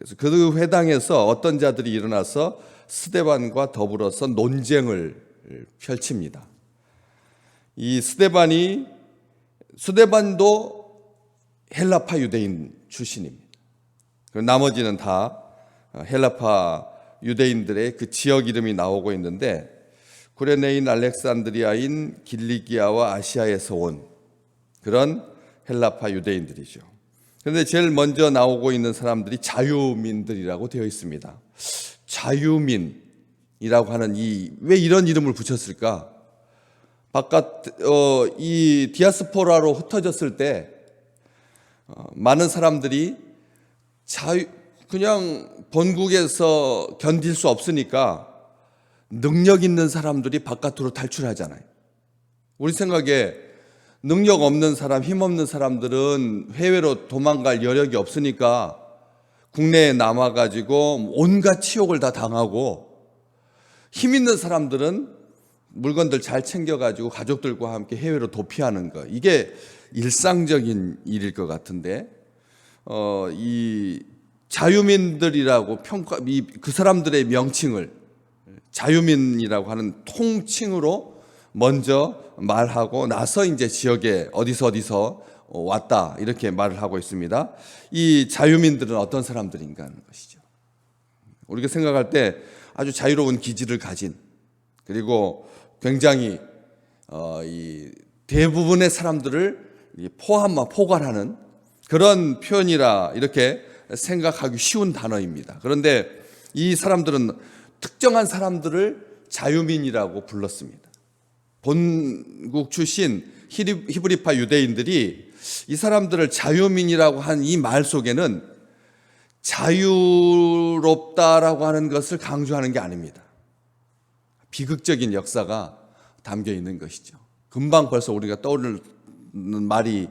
그래서 그 회당에서 어떤 자들이 일어나서 스데반과 더불어서 논쟁을 펼칩니다. 이 스데반도 헬라파 유대인 출신입니다. 나머지는 다 헬라파 유대인들의 그 지역 이름이 나오고 있는데, 구레네인, 알렉산드리아인, 길리기아와 아시아에서 온 그런 헬라파 유대인들이죠. 그런데 제일 먼저 나오고 있는 사람들이 자유민들이라고 되어 있습니다. 자유민이라고 하는 왜 이런 이름을 붙였을까? 이 디아스포라로 흩어졌을 때 많은 사람들이 그냥 본국에서 견딜 수 없으니까 능력 있는 사람들이 바깥으로 탈출하잖아요. 우리 생각에 능력 없는 사람, 힘 없는 사람들은 해외로 도망갈 여력이 없으니까 국내에 남아가지고 온갖 치욕을 다 당하고, 힘 있는 사람들은 물건들 잘 챙겨가지고 가족들과 함께 해외로 도피하는 거, 이게 일상적인 일일 것 같은데, 이 자유민들이라고 그 사람들의 명칭을 자유민이라고 하는 통칭으로 먼저 말하고 나서 이제 지역에 어디서 왔다 이렇게 말을 하고 있습니다. 이 자유민들은 어떤 사람들인가 하는 것이죠. 우리가 생각할 때 아주 자유로운 기질을 가진, 그리고 굉장히 이 대부분의 사람들을 포괄하는 그런 표현이라 이렇게 생각하기 쉬운 단어입니다. 그런데 이 사람들은 특정한 사람들을 자유민이라고 불렀습니다. 본국 출신 히브리파 유대인들이 이 사람들을 자유민이라고 한 이 말 속에는 자유롭다라고 하는 것을 강조하는 게 아닙니다. 비극적인 역사가 담겨 있는 것이죠. 금방 벌써 우리가 떠오르는 말이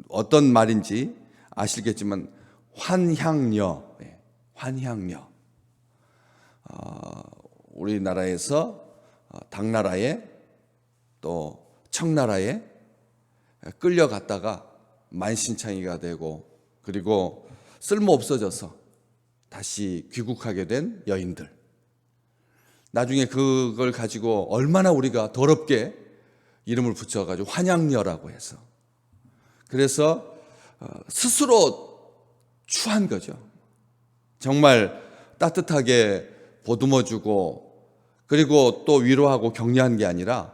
어떤 말인지 아시겠지만 환향녀. 우리나라에서 당나라에 또 청나라에 끌려갔다가 만신창이가 되고, 그리고 쓸모없어져서 다시 귀국하게 된 여인들. 나중에 그걸 가지고 얼마나 우리가 더럽게 이름을 붙여가지고 환향녀라고 해서, 그래서 스스로 추한 거죠. 정말 따뜻하게 보듬어주고, 그리고 또 위로하고 격려한 게 아니라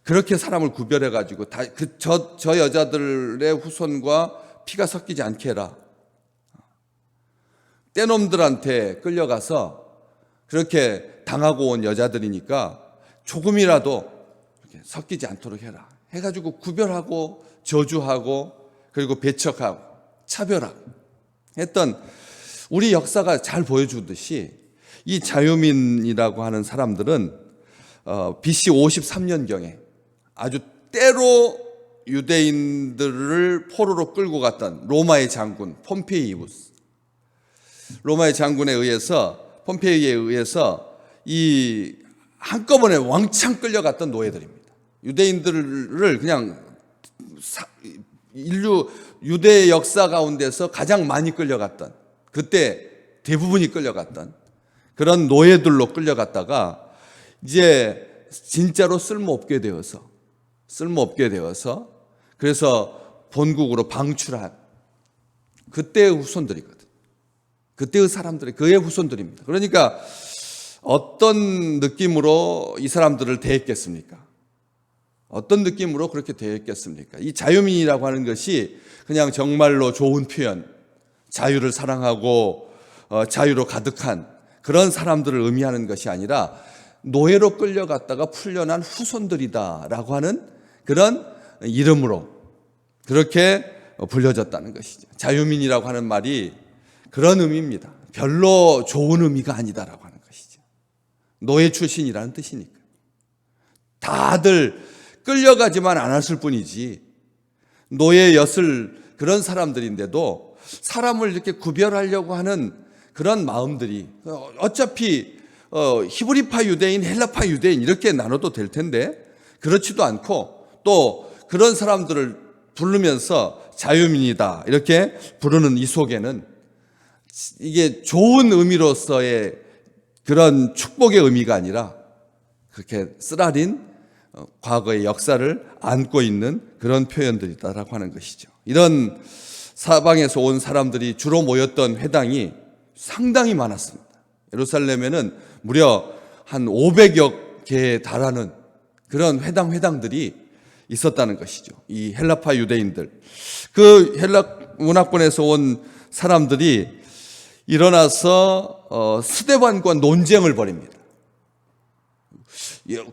그렇게 사람을 구별해가지고 저 여자들의 후손과 피가 섞이지 않게 해라. 떼놈들한테 끌려가서 그렇게 당하고 온 여자들이니까 조금이라도 섞이지 않도록 해라 해가지고 구별하고 저주하고, 그리고 배척하고 차별하고 했던 우리 역사가 잘 보여주듯이, 이 자유민이라고 하는 사람들은 BC 53년경에 아주 때로 유대인들을 포로로 끌고 갔던 로마의 장군 폼페이우스, 로마의 장군에 의해서, 폼페이에 의해서 이 한꺼번에 왕창 끌려갔던 노예들입니다. 유대인들을 그냥 유대 역사 가운데서 가장 많이 끌려갔던, 그때 대부분이 끌려갔던 그런 노예들로 끌려갔다가 이제 진짜로 쓸모없게 되어서 그래서 본국으로 방출한 그때의 후손들이거든. 그때의 사람들이 그의 후손들입니다. 그러니까 어떤 느낌으로 이 사람들을 대했겠습니까? 어떤 느낌으로 그렇게 대했겠습니까? 이 자유민이라고 하는 것이 그냥 정말로 좋은 표현, 자유를 사랑하고 자유로 가득한 그런 사람들을 의미하는 것이 아니라 노예로 끌려갔다가 풀려난 후손들이다라고 하는 그런 이름으로 그렇게 불려졌다는 것이죠. 자유민이라고 하는 말이 그런 의미입니다. 별로 좋은 의미가 아니다라고 하는 것이죠. 노예 출신이라는 뜻이니까. 다들 끌려가지만 않았을 뿐이지, 노예였을 그런 사람들인데도 사람을 이렇게 구별하려고 하는 그런 마음들이, 어차피 히브리파 유대인, 헬라파 유대인 이렇게 나눠도 될 텐데 그렇지도 않고, 또 그런 사람들을 부르면서 자유민이다 이렇게 부르는 이 속에는 이게 좋은 의미로서의 그런 축복의 의미가 아니라 그렇게 쓰라린 과거의 역사를 안고 있는 그런 표현들이다라고 하는 것이죠. 이런 사방에서 온 사람들이 주로 모였던 회당이 상당히 많았습니다. 예루살렘에는 무려 한 500여 개에 달하는 그런 회당들이 있었다는 것이죠. 이 헬라파 유대인들, 그 헬라 문화권에서 온 사람들이 일어나서 스데반과 논쟁을 벌입니다.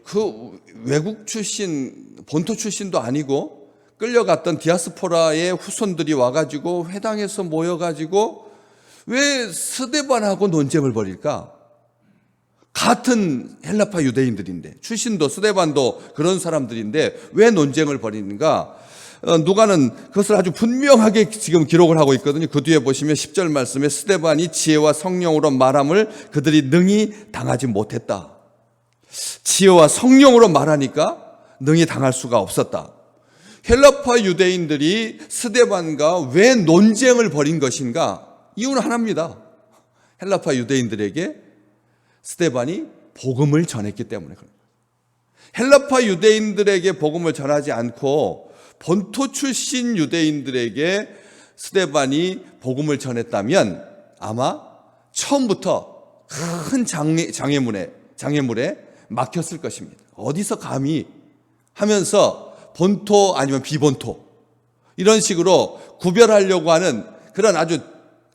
그 외국 출신, 본토 출신도 아니고 끌려갔던 디아스포라의 후손들이 와가지고 회당에서 모여가지고 왜 스데반하고 논쟁을 벌일까? 같은 헬라파 유대인들인데, 출신도 스데반도 그런 사람들인데 왜 논쟁을 벌이는가? 누가는 그것을 아주 분명하게 지금 기록을 하고 있거든요. 그 뒤에 보시면 10절 말씀에 스데반이 지혜와 성령으로 말함을 그들이 능히 당하지 못했다. 지혜와 성령으로 말하니까 능히 당할 수가 없었다. 헬라파 유대인들이 스데반과 왜 논쟁을 벌인 것인가? 이유는 하나입니다. 헬라파 유대인들에게 스데반이 복음을 전했기 때문에 그렇습니다. 헬라파 유대인들에게 복음을 전하지 않고 본토 출신 유대인들에게 스데반이 복음을 전했다면 아마 처음부터 큰 장애물에 막혔을 것입니다. 어디서 감히 하면서 본토 아니면 비본토 이런 식으로 구별하려고 하는 그런 아주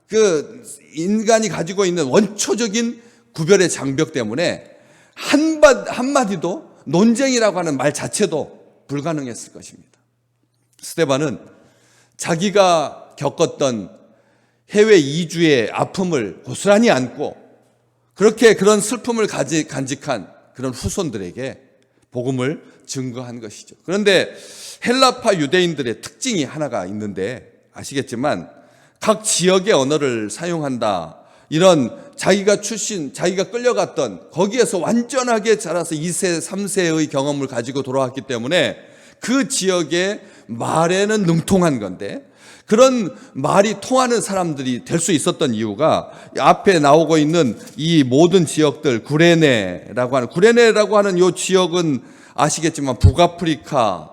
그 인간이 가지고 있는 원초적인 구별의 장벽 때문에 한마디도 논쟁이라고 하는 말 자체도 불가능했을 것입니다. 스데반은 자기가 겪었던 해외 이주의 아픔을 고스란히 안고 그렇게 그런 슬픔을 간직한 그런 후손들에게 복음을 증거한 것이죠. 그런데 헬라파 유대인들의 특징이 하나가 있는데 아시겠지만 각 지역의 언어를 사용한다. 이런 자기가 끌려갔던 거기에서 완전하게 자라서 2세, 3세의 경험을 가지고 돌아왔기 때문에 그 지역의 말에는 능통한 건데 그런 말이 통하는 사람들이 될 수 있었던 이유가 앞에 나오고 있는 이 모든 지역들 구레네라고 하는 이 지역은 아시겠지만 북아프리카가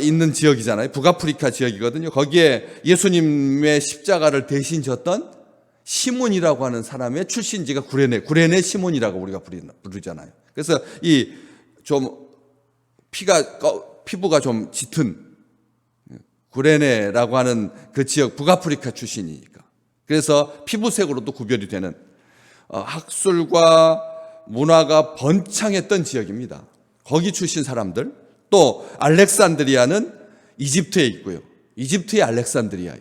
있는 지역이잖아요. 북아프리카 지역이거든요. 거기에 예수님의 십자가를 대신 졌던 시몬이라고 하는 사람의 출신지가 구레네 시몬이라고 우리가 부르잖아요. 그래서 이 좀 피부가 좀 짙은 구레네라고 하는 그 지역 북아프리카 출신이니까 그래서 피부색으로도 구별이 되는 학술과 문화가 번창했던 지역입니다. 거기 출신 사람들 또 알렉산드리아는 이집트에 있고요. 이집트의 알렉산드리아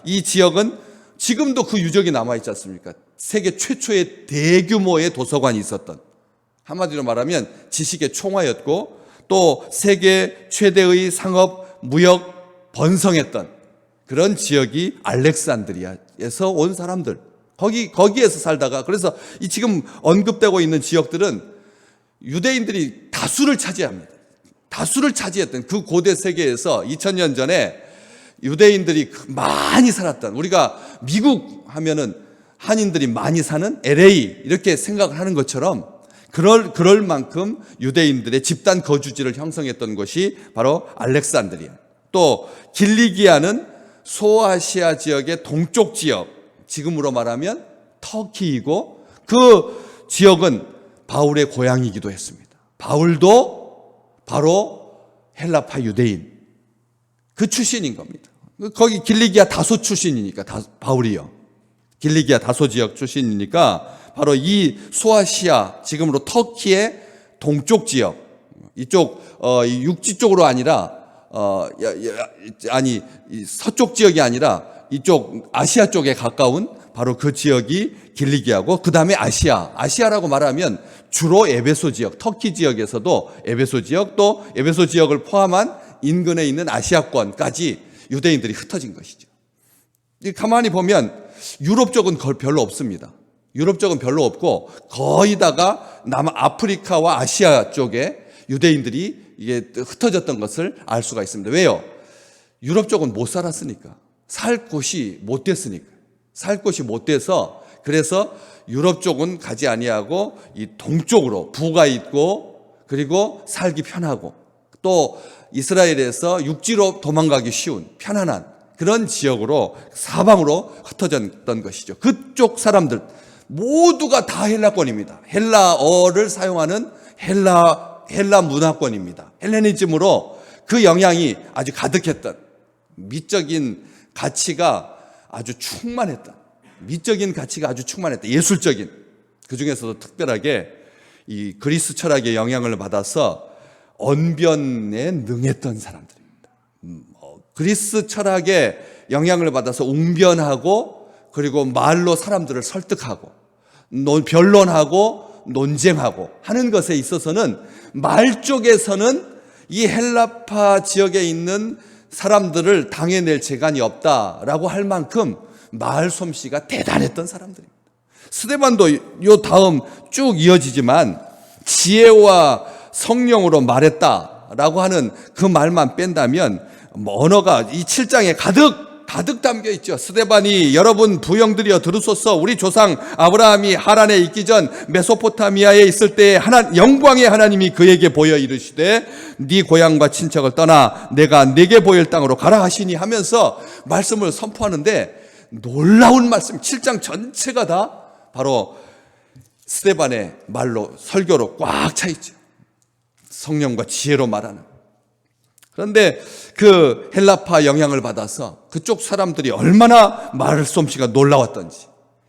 이 지역은 지금도 그 유적이 남아있지 않습니까? 세계 최초의 대규모의 도서관이 있었던 한마디로 말하면 지식의 총화였고 또 세계 최대의 상업, 무역 번성했던 그런 지역이 알렉산드리아에서 온 사람들 거기에서 살다가 그래서 이 지금 언급되고 있는 지역들은 유대인들이 다수를 차지했던 그 고대 세계에서 2000년 전에 유대인들이 많이 살았던 우리가 미국 하면은 한인들이 많이 사는 LA 이렇게 생각을 하는 것처럼 그럴 만큼 유대인들의 집단 거주지를 형성했던 곳이 바로 알렉산드리아. 또 길리기아는 소아시아 지역의 동쪽 지역, 지금으로 말하면 터키이고 그 지역은 바울의 고향이기도 했습니다. 바울도 바로 헬라파 유대인 그 출신인 겁니다. 거기 길리기아 다소 출신이니까 바울이요. 길리기아 다소 지역 출신이니까 바로 이 소아시아 지금으로 터키의 동쪽 지역 이쪽 육지 쪽으로 아니라 서쪽 지역이 아니라 이쪽 아시아 쪽에 가까운 바로 그 지역이 길리기아고 그 다음에 아시아라고 말하면 주로 에베소 지역 터키 지역에서도 에베소 지역 또 에베소 지역을 포함한 인근에 있는 아시아권까지 유대인들이 흩어진 것이죠. 가만히 보면 유럽 쪽은 별로 없습니다. 유럽 쪽은 별로 없고 거의 다가 남아프리카와 아시아 쪽에 유대인들이 이게 흩어졌던 것을 알 수가 있습니다. 왜요? 유럽 쪽은 못 살았으니까. 살 곳이 못 됐으니까. 살 곳이 못 돼서 그래서 유럽 쪽은 가지 아니하고 이 동쪽으로 부가 있고 그리고 살기 편하고 또 이스라엘에서 육지로 도망가기 쉬운 편안한 그런 지역으로 사방으로 흩어졌던 것이죠. 그쪽 사람들 모두가 다 헬라권입니다. 헬라어를 사용하는 헬라 문화권입니다. 헬레니즘으로 그 영향이 아주 가득했던 미적인 가치가 아주 충만했던 미적인 가치가 아주 충만했던 예술적인 그 중에서도 특별하게 이 그리스 철학의 영향을 받아서 언변에 능했던 사람들입니다. 그리스 철학의 영향을 받아서 웅변하고 그리고 말로 사람들을 설득하고 변론하고 논쟁하고 하는 것에 있어서는 말 쪽에서는 이 헬라파 지역에 있는 사람들을 당해낼 재간이 없다라고 할 만큼 말 솜씨가 대단했던 사람들입니다. 스데반도 요 다음 쭉 이어지지만 지혜와 성령으로 말했다라고 하는 그 말만 뺀다면 언어가 이 7장에 가득 담겨 있죠. 스데반이 여러분 부형들이여 들으소서 우리 조상 아브라함이 하란에 있기 전 메소포타미아에 있을 때에 영광의 하나님이 그에게 보여 이르시되 네 고향과 친척을 떠나 내가 네게 보일 땅으로 가라 하시니 하면서 말씀을 선포하는데 놀라운 말씀 7장 전체가 다 바로 스데반의 말로 설교로 꽉 차 있죠. 성령과 지혜로 말하는. 그런데 그 헬라파 영향을 받아서 그쪽 사람들이 얼마나 말솜씨가 놀라웠던지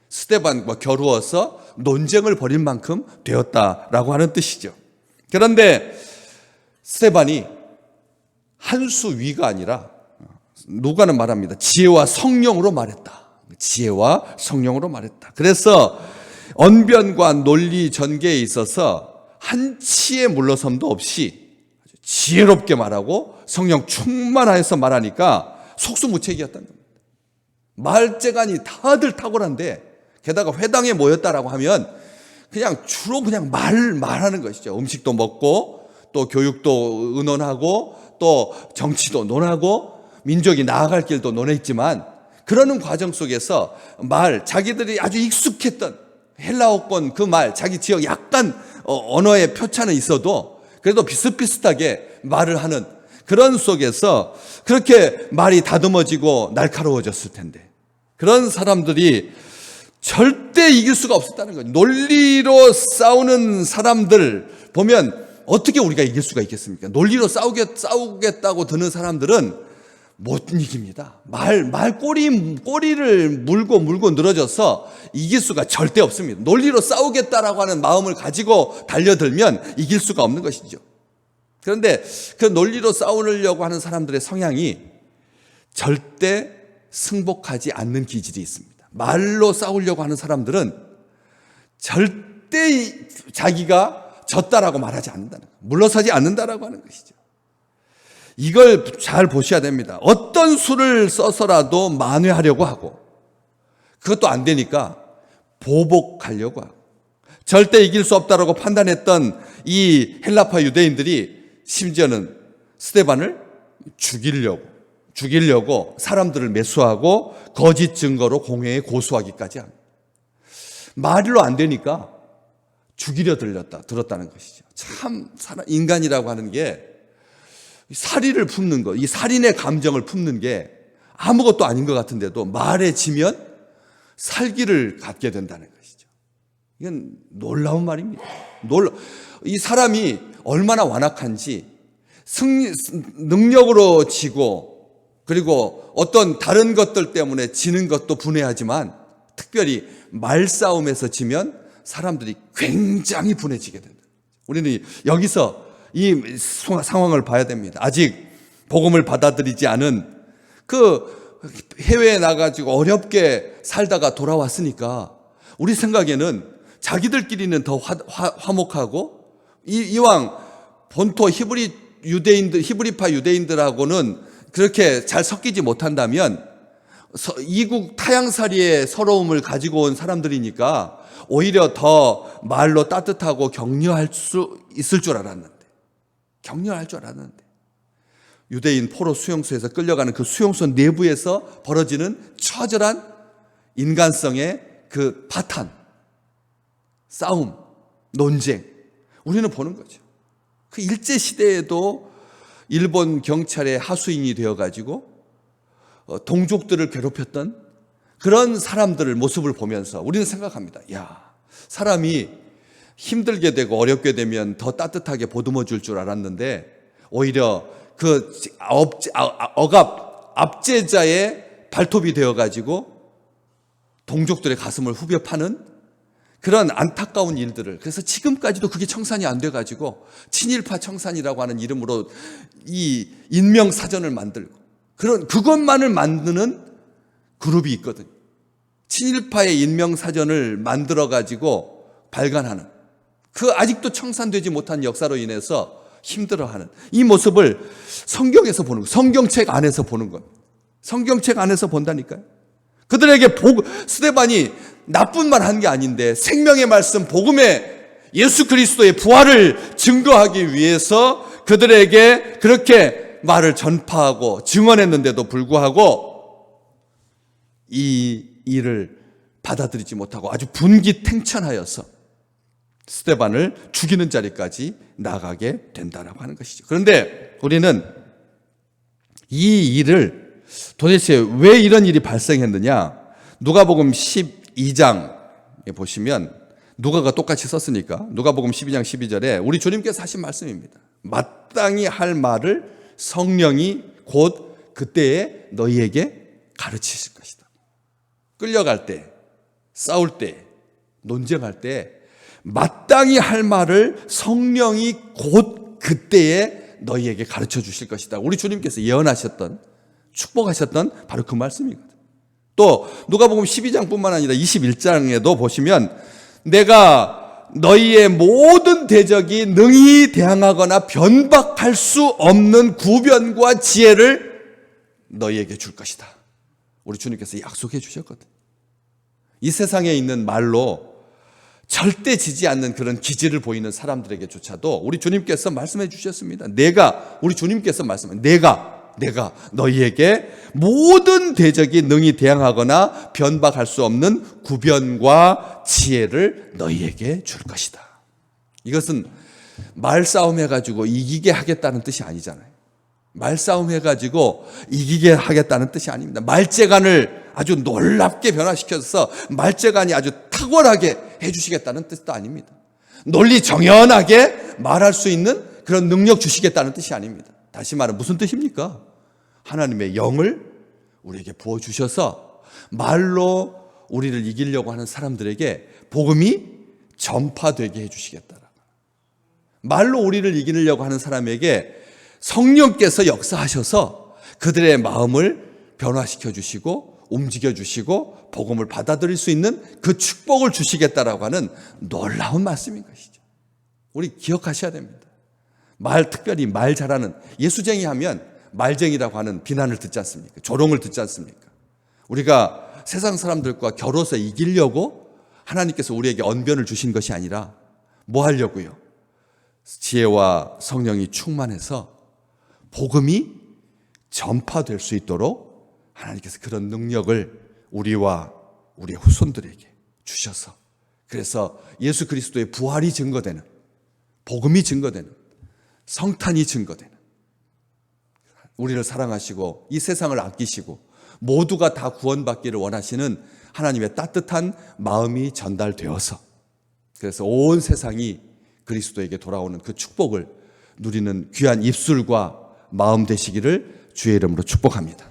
스데반과 겨루어서 논쟁을 벌일 만큼 되었다라고 하는 뜻이죠. 그런데 스데반이 한 수 위가 아니라 누가는 말합니다. 지혜와 성령으로 말했다. 지혜와 성령으로 말했다. 그래서 언변과 논리 전개에 있어서 한치의 물러섬도 없이 지혜롭게 말하고 성령 충만하여서 말하니까 속수무책이었다는 겁니다. 말재간이 다들 탁월한데 게다가 회당에 모였다라고 하면 그냥 주로 그냥 말하는 것이죠. 음식도 먹고 또 교육도 의논하고 또 정치도 논하고 민족이 나아갈 길도 논했지만 그러는 과정 속에서 자기들이 아주 익숙했던 헬라어권 그 말, 자기 지역 약간 언어의 표차는 있어도 그래도 비슷비슷하게 말을 하는 그런 속에서 그렇게 말이 다듬어지고 날카로워졌을 텐데 그런 사람들이 절대 이길 수가 없었다는 거예요. 논리로 싸우는 사람들 보면 어떻게 우리가 이길 수가 있겠습니까? 논리로 싸우겠다고 드는 사람들은 못 이깁니다. 꼬리를 물고 늘어져서 이길 수가 절대 없습니다. 논리로 싸우겠다라고 하는 마음을 가지고 달려들면 이길 수가 없는 것이죠. 그런데 그 논리로 싸우려고 하는 사람들의 성향이 절대 승복하지 않는 기질이 있습니다. 말로 싸우려고 하는 사람들은 절대 자기가 졌다라고 말하지 않는다는 거예요. 물러서지 않는다라고 하는 것이죠. 이걸 잘 보셔야 됩니다. 어떤 수를 써서라도 만회하려고 하고 그것도 안 되니까 보복하려고 하고 절대 이길 수 없다라고 판단했던 이 헬라파 유대인들이 심지어는 스데반을 죽이려고 사람들을 매수하고 거짓 증거로 공회에 고소하기까지 합니다. 말로 안 되니까 죽이려 들었다는 것이죠. 참 인간이라고 하는 게 살인을 품는 것, 이 살인의 감정을 품는 게 아무것도 아닌 것 같은데도 말에 지면 살기를 갖게 된다는 것이죠. 이건 놀라운 말입니다. 이 사람이 얼마나 완악한지 능력으로 지고 그리고 어떤 다른 것들 때문에 지는 것도 분해하지만 특별히 말싸움에서 지면 사람들이 굉장히 분해지게 된다. 우리는 여기서 이 상황을 봐야 됩니다. 아직 복음을 받아들이지 않은 그 해외에 나가지고 어렵게 살다가 돌아왔으니까 우리 생각에는 자기들끼리는 더 화목하고 이왕 본토 히브리파 유대인들하고는 그렇게 잘 섞이지 못한다면 이국 타향살이의 서러움을 가지고 온 사람들이니까 오히려 더 말로 따뜻하고 격려할 수 있을 줄 알았는데 유대인 포로 수용소에서 끌려가는 그 수용소 내부에서 벌어지는 처절한 인간성의 그 파탄, 싸움, 논쟁, 우리는 보는 거죠. 그 일제시대에도 일본 경찰의 하수인이 되어가지고 동족들을 괴롭혔던 그런 사람들을 모습을 보면서 우리는 생각합니다. 야, 사람이 힘들게 되고 어렵게 되면 더 따뜻하게 보듬어 줄 줄 알았는데 오히려 그 압제자의 발톱이 되어가지고 동족들의 가슴을 후벼 파는 그런 안타까운 일들을, 그래서 지금까지도 그게 청산이 안 돼가지고 친일파 청산이라고 하는 이름으로 이 인명사전을 만들고 그것만을 만드는 그룹이 있거든요. 친일파의 인명사전을 만들어가지고 발간하는, 그 아직도 청산되지 못한 역사로 인해서 힘들어하는 이 모습을 성경에서 보는 거예요. 성경책 안에서 보는 겁니다. 성경책 안에서 본다니까요. 그들에게 스데반이 나쁜 말 한 게 아닌데 생명의 말씀 복음의 예수 그리스도의 부활을 증거하기 위해서 그들에게 그렇게 말을 전파하고 증언했는데도 불구하고 이 일을 받아들이지 못하고 아주 분기탱천하여서 스데반을 죽이는 자리까지 나가게 된다라고 하는 것이죠. 그런데 우리는 이 일을 도대체 왜 이런 일이 발생했느냐? 누가복음 12장에 보시면 누가가 똑같이 썼으니까 누가복음 12장 12절에 우리 주님께서 하신 말씀입니다. 마땅히 할 말을 성령이 곧 그때에 너희에게 가르치실 것이다. 끌려갈 때, 싸울 때, 논쟁할 때 마땅히 할 말을 성령이 곧 그때에 너희에게 가르쳐 주실 것이다. 우리 주님께서 예언하셨던, 축복하셨던 바로 그 말씀이거든. 또 누가복음 12장뿐만 아니라 21장에도 보시면 내가 너희의 모든 대적이 능히 대항하거나 변박할 수 없는 구변과 지혜를 너희에게 줄 것이다. 우리 주님께서 약속해 주셨거든. 이 세상에 있는 말로 절대 지지 않는 그런 기질을 보이는 사람들에게조차도 우리 주님께서 말씀해 주셨습니다. 우리 주님께서 내가 너희에게 모든 대적이 능히 대항하거나 변박할 수 없는 구변과 지혜를 너희에게 줄 것이다. 이것은 말싸움 해가지고 이기게 하겠다는 뜻이 아니잖아요. 말싸움 해가지고 이기게 하겠다는 뜻이 아닙니다. 말재간을 아주 놀랍게 변화시켜서 말재간이 아주 탁월하게 해주시겠다는 뜻도 아닙니다. 논리 정연하게 말할 수 있는 그런 능력 주시겠다는 뜻이 아닙니다. 다시 말해 무슨 뜻입니까? 하나님의 영을 우리에게 부어주셔서 말로 우리를 이기려고 하는 사람들에게 복음이 전파되게 해주시겠다라고. 말로 우리를 이기려고 하는 사람에게 성령께서 역사하셔서 그들의 마음을 변화시켜 주시고 움직여 주시고 복음을 받아들일 수 있는 그 축복을 주시겠다라고 하는 놀라운 말씀인 것이죠. 우리 기억하셔야 됩니다. 특별히 말 잘하는 예수쟁이 하면 말쟁이라고 하는 비난을 듣지 않습니까? 조롱을 듣지 않습니까? 우리가 세상 사람들과 겨뤄서 이기려고 하나님께서 우리에게 언변을 주신 것이 아니라 뭐 하려고요? 지혜와 성령이 충만해서 복음이 전파될 수 있도록 하나님께서 그런 능력을 우리와 우리의 후손들에게 주셔서, 그래서 예수 그리스도의 부활이 증거되는, 복음이 증거되는, 성탄이 증거되는, 우리를 사랑하시고 이 세상을 아끼시고 모두가 다 구원받기를 원하시는 하나님의 따뜻한 마음이 전달되어서, 그래서 온 세상이 그리스도에게 돌아오는 그 축복을 누리는 귀한 입술과 마음 되시기를 주의 이름으로 축복합니다.